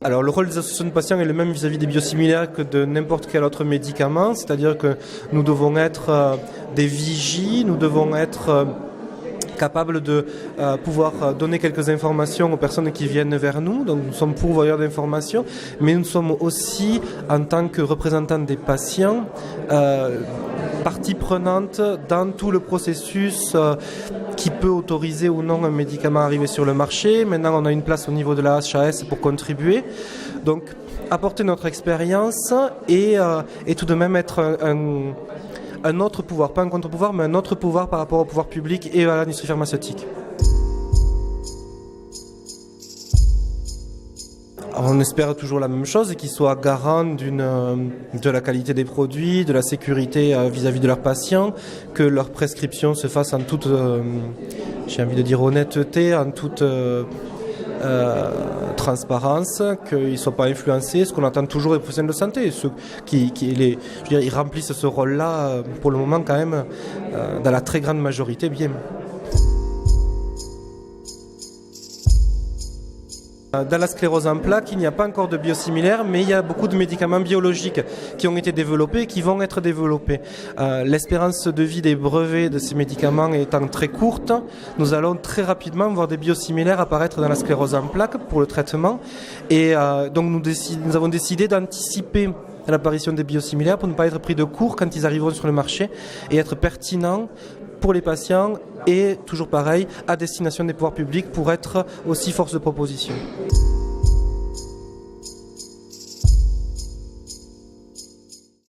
Alors le rôle des associations de patients est le même vis-à-vis des biosimilaires que de n'importe quel autre médicament, c'est-à-dire que nous devons être des vigies, nous devons être capables de pouvoir donner quelques informations aux personnes qui viennent vers nous. Donc nous sommes pourvoyeurs d'informations, mais nous sommes aussi, en tant que représentants des patients, partie prenante dans tout le processus qui peut autoriser ou non un médicament à arriver sur le marché. Maintenant, on a une place au niveau de la HAS pour contribuer. Donc, apporter notre expérience et tout de même être un autre pouvoir, pas un contre-pouvoir, mais un autre pouvoir par rapport au pouvoir public et à l'industrie pharmaceutique. Alors on espère toujours la même chose, qu'ils soient garants de la qualité des produits, de la sécurité vis-à-vis de leurs patients, que leurs prescriptions se fassent en toute, j'ai envie de dire honnêteté, en toute transparence, qu'ils ne soient pas influencés, ce qu'on attend toujours des professionnels de santé, ceux ils remplissent ce rôle-là pour le moment quand même, dans la très grande majorité bien. Dans la sclérose en plaques, il n'y a pas encore de biosimilaires, mais il y a beaucoup de médicaments biologiques qui ont été développés et qui vont être développés. L'espérance de vie des brevets de ces médicaments étant très courte, nous allons très rapidement voir des biosimilaires apparaître dans la sclérose en plaques pour le traitement. Et donc nous avons décidé d'anticiper l'apparition des biosimilaires pour ne pas être pris de court quand ils arriveront sur le marché et être pertinents pour les patients et, toujours pareil, à destination des pouvoirs publics pour être aussi force de proposition.